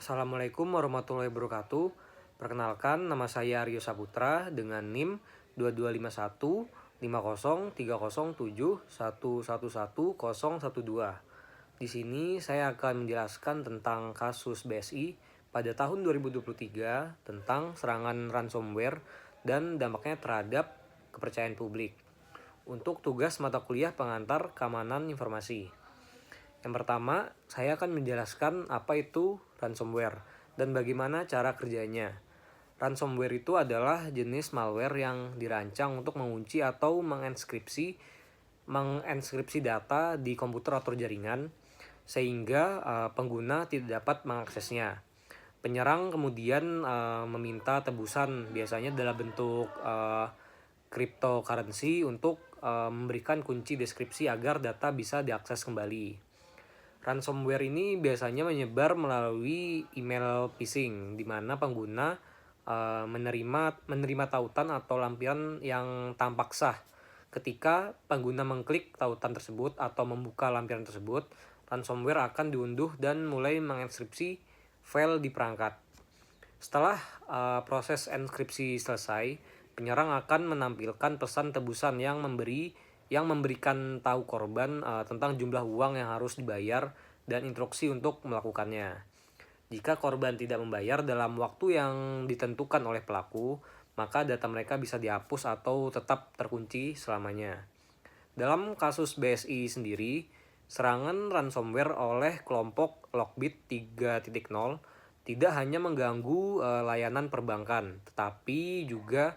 Assalamualaikum warahmatullahi wabarakatuh. Perkenalkan, nama saya Aryo Saputra dengan NIM 2251503071111012. Di sini saya akan menjelaskan tentang kasus BSI pada tahun 2023 tentang serangan ransomware dan dampaknya terhadap kepercayaan publik. Untuk tugas mata kuliah pengantar keamanan informasi. Yang pertama, saya akan menjelaskan apa itu ransomware dan bagaimana cara kerjanya. Ransomware itu adalah jenis malware yang dirancang untuk mengunci atau mengenskripsi data di komputer atau jaringan sehingga pengguna tidak dapat mengaksesnya. Penyerang kemudian meminta tebusan biasanya dalam bentuk cryptocurrency untuk memberikan kunci deskripsi agar data bisa diakses kembali. Ransomware ini biasanya menyebar melalui email phishing, di mana pengguna menerima tautan atau lampiran yang tampak sah. Ketika pengguna mengklik tautan tersebut atau membuka lampiran tersebut, ransomware akan diunduh dan mulai mengenskripsi file di perangkat. Setelah proses enkripsi selesai, penyerang akan menampilkan pesan tebusan yang memberikan tahu korban tentang jumlah uang yang harus dibayar dan instruksi untuk melakukannya. Jika korban tidak membayar dalam waktu yang ditentukan oleh pelaku, maka data mereka bisa dihapus atau tetap terkunci selamanya. Dalam kasus BSI sendiri, serangan ransomware oleh kelompok Lockbit 3.0 tidak hanya mengganggu layanan perbankan, tetapi juga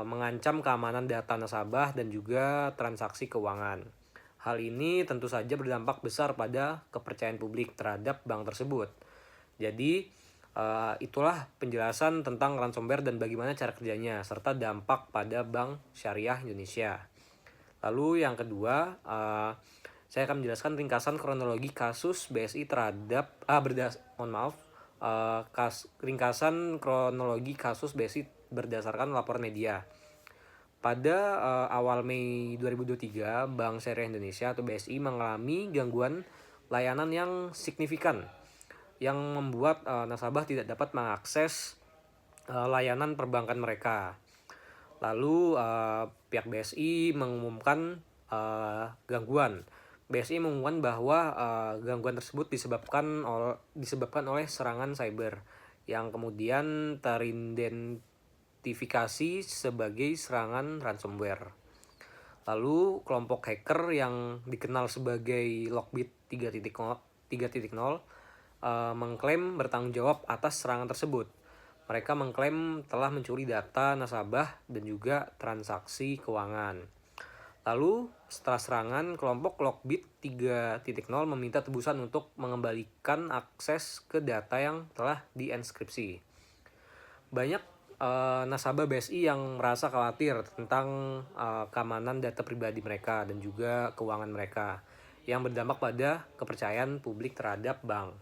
mengancam keamanan data nasabah dan juga transaksi keuangan. Hal ini tentu saja berdampak besar pada kepercayaan publik terhadap bank tersebut. Jadi, itulah penjelasan tentang ransomware dan bagaimana cara kerjanya, serta dampak pada Bank Syariah Indonesia. Lalu yang kedua, saya akan menjelaskan ringkasan kronologi kasus BSI terhadap ringkasan kronologi kasus BSI berdasarkan laporan media. Pada awal Mei 2023, Bank Syariah Indonesia atau BSI mengalami gangguan layanan yang signifikan yang membuat nasabah tidak dapat mengakses layanan perbankan mereka. Lalu pihak BSI mengumumkan gangguan. BSI mengumumkan bahwa gangguan tersebut disebabkan oleh serangan cyber yang kemudian teridentifikasi sebagai serangan ransomware. Lalu kelompok hacker yang dikenal sebagai Lockbit 3.0 mengklaim bertanggung jawab atas serangan tersebut. Mereka mengklaim telah mencuri data nasabah dan juga transaksi keuangan. Lalu setelah serangan, kelompok Lockbit 3.0 meminta tebusan untuk mengembalikan akses ke data yang telah dienkripsi. Banyak nasabah BSI yang merasa khawatir tentang keamanan data pribadi mereka dan juga keuangan mereka yang berdampak pada kepercayaan publik terhadap bank.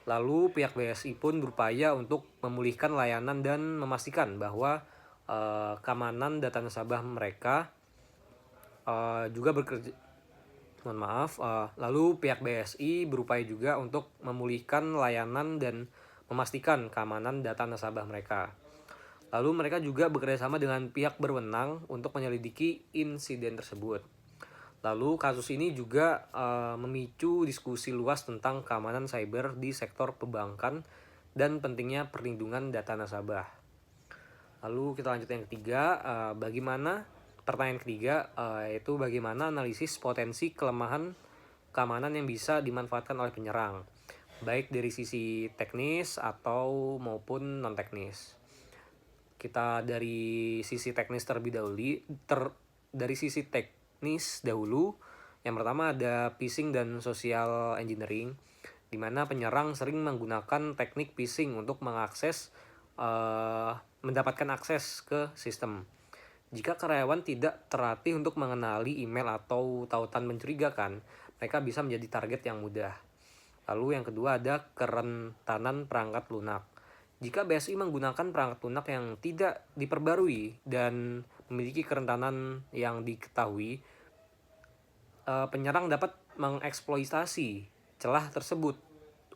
Lalu pihak BSI pun berupaya untuk memulihkan layanan dan memastikan bahwa keamanan data nasabah mereka juga bekerja. Lalu pihak BSI berupaya juga untuk memulihkan layanan dan memastikan keamanan data nasabah mereka. Lalu mereka juga bekerjasama dengan pihak berwenang untuk menyelidiki insiden tersebut. Lalu kasus ini juga memicu diskusi luas tentang keamanan cyber di sektor perbankan dan pentingnya perlindungan data nasabah. Lalu kita lanjut yang ketiga, pertanyaan ketiga yaitu bagaimana analisis potensi kelemahan keamanan yang bisa dimanfaatkan oleh penyerang, baik dari sisi teknis atau maupun non teknis. Kita dari sisi teknis dahulu. Yang pertama ada phishing dan social engineering, di mana penyerang sering menggunakan teknik phishing untuk mendapatkan akses ke sistem. Jika karyawan tidak terlatih untuk mengenali email atau tautan mencurigakan, mereka bisa menjadi target yang mudah. Lalu yang kedua ada kerentanan perangkat lunak. Jika BSI menggunakan perangkat lunak yang tidak diperbarui dan memiliki kerentanan yang diketahui, penyerang dapat mengeksploitasi celah tersebut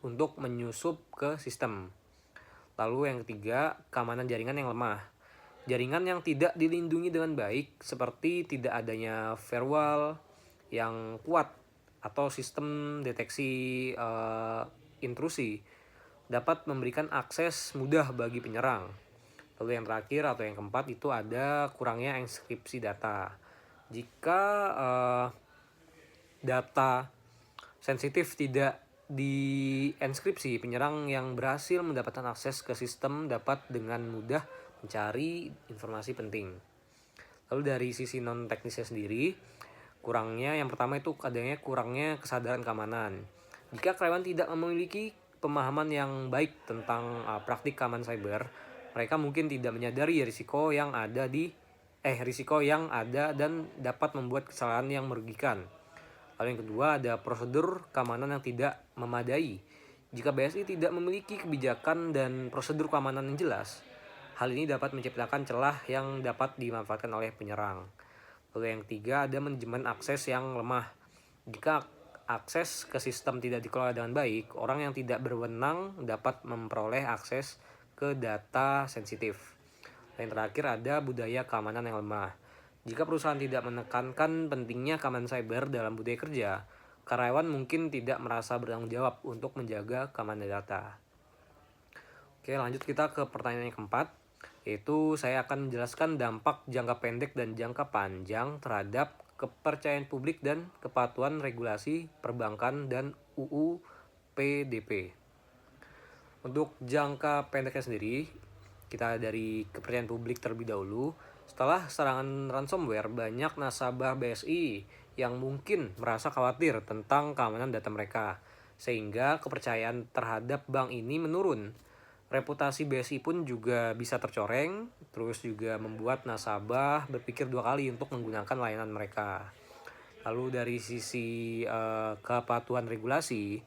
untuk menyusup ke sistem. Lalu yang ketiga, keamanan jaringan yang lemah. Jaringan yang tidak dilindungi dengan baik seperti tidak adanya firewall yang kuat atau sistem deteksi intrusi dapat memberikan akses mudah bagi penyerang. Lalu yang terakhir atau yang keempat itu ada kurangnya enkripsi data. Jika data sensitif tidak dienkripsi, penyerang yang berhasil mendapatkan akses ke sistem dapat dengan mudah mencari informasi penting. Lalu dari sisi non teknisnya sendiri, kurangnya yang pertama itu adanya kurangnya kesadaran keamanan. Jika karyawan tidak memiliki pemahaman yang baik tentang praktik keamanan cyber, mereka mungkin tidak menyadari risiko yang ada dan dapat membuat kesalahan yang merugikan. Lalu yang kedua ada prosedur keamanan yang tidak memadai. Jika BSI tidak memiliki kebijakan dan prosedur keamanan yang jelas, hal ini dapat menciptakan celah yang dapat dimanfaatkan oleh penyerang. Lalu yang ketiga ada manajemen akses yang lemah. Jika akses ke sistem tidak dikelola dengan baik, orang yang tidak berwenang dapat memperoleh akses ke data sensitif. Yang terakhir ada budaya keamanan yang lemah. Jika perusahaan tidak menekankan pentingnya keamanan cyber dalam budaya kerja, karyawan mungkin tidak merasa bertanggung jawab untuk menjaga keamanan data. Oke, lanjut kita ke pertanyaan yang keempat, yaitu saya akan menjelaskan dampak jangka pendek dan jangka panjang terhadap kepercayaan publik dan kepatuhan regulasi perbankan dan UU PDP. Untuk jangka pendeknya sendiri, kita dari kepercayaan publik terlebih dahulu. Setelah serangan ransomware, banyak nasabah BSI yang mungkin merasa khawatir tentang keamanan data mereka, sehingga kepercayaan terhadap bank ini menurun. Reputasi BSI pun juga bisa tercoreng, terus juga membuat nasabah berpikir dua kali untuk menggunakan layanan mereka. Lalu dari sisi kepatuhan regulasi,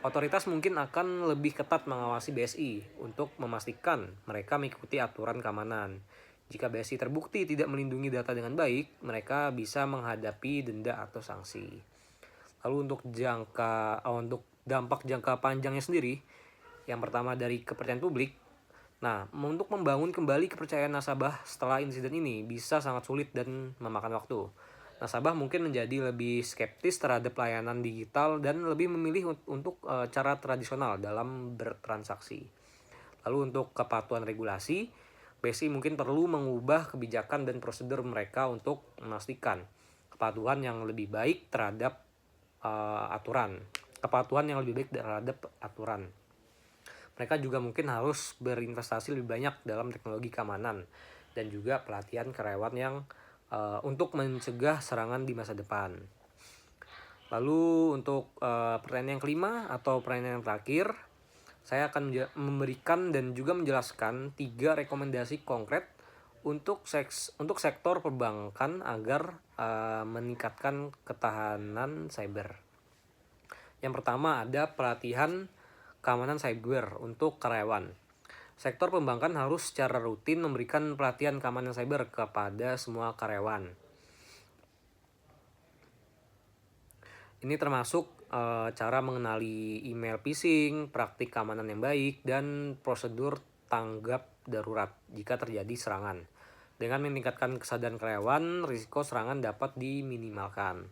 otoritas mungkin akan lebih ketat mengawasi BSI untuk memastikan mereka mengikuti aturan keamanan. Jika BSI terbukti tidak melindungi data dengan baik, mereka bisa menghadapi denda atau sanksi. Lalu untuk dampak jangka panjangnya sendiri, yang pertama dari kepercayaan publik. Nah, untuk membangun kembali kepercayaan nasabah setelah insiden ini bisa sangat sulit dan memakan waktu. Nasabah mungkin menjadi lebih skeptis terhadap layanan digital dan lebih memilih untuk cara tradisional dalam bertransaksi. Lalu untuk kepatuhan regulasi, BSI mungkin perlu mengubah kebijakan dan prosedur mereka untuk memastikan kepatuhan yang lebih baik terhadap aturan. Mereka juga mungkin harus berinvestasi lebih banyak dalam teknologi keamanan dan juga pelatihan karyawan yang untuk mencegah serangan di masa depan. Lalu untuk pertanyaan yang kelima atau pertanyaan yang terakhir, saya akan memberikan dan juga menjelaskan 3 rekomendasi konkret untuk sektor perbankan agar meningkatkan ketahanan cyber. Yang pertama ada pelatihan keamanan cyber untuk karyawan. Sektor perbankan harus secara rutin memberikan pelatihan keamanan cyber kepada semua karyawan. Ini termasuk cara mengenali email phishing, praktik keamanan yang baik, dan prosedur tanggap darurat jika terjadi serangan. Dengan meningkatkan kesadaran karyawan, risiko serangan dapat diminimalkan.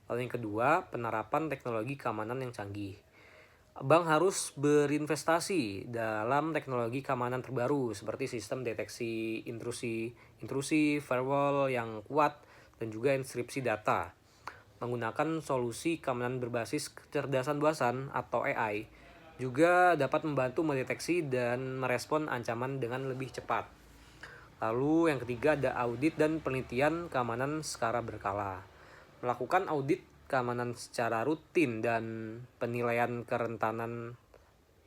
Lalu yang kedua, penerapan teknologi keamanan yang canggih. Bank harus berinvestasi dalam teknologi keamanan terbaru seperti sistem deteksi intrusi, firewall yang kuat, dan juga enkripsi data. Menggunakan solusi keamanan berbasis kecerdasan buasan atau AI juga dapat membantu mendeteksi dan merespon ancaman dengan lebih cepat. Lalu yang ketiga ada audit dan penelitian keamanan secara berkala. Melakukan audit keamanan secara rutin dan penilaian kerentanan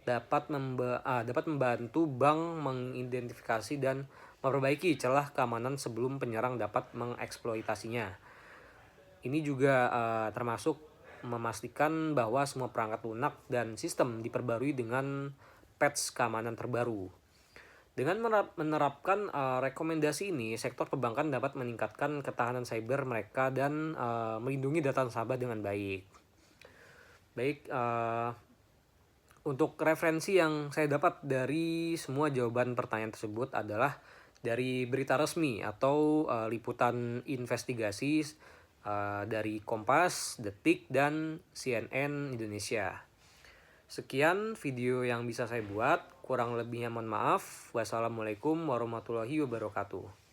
dapat membantu bank mengidentifikasi dan memperbaiki celah keamanan sebelum penyerang dapat mengeksploitasinya. Ini juga termasuk memastikan bahwa semua perangkat lunak dan sistem diperbarui dengan patch keamanan terbaru. Dengan menerapkan rekomendasi ini, sektor perbankan dapat meningkatkan ketahanan cyber mereka dan melindungi data nasabah dengan baik. Untuk referensi yang saya dapat dari semua jawaban pertanyaan tersebut adalah dari berita resmi atau liputan investigasi dari Kompas, Detik, dan CNN Indonesia. Sekian video yang bisa saya buat. Kurang lebihnya mohon maaf. Wassalamualaikum warahmatullahi wabarakatuh.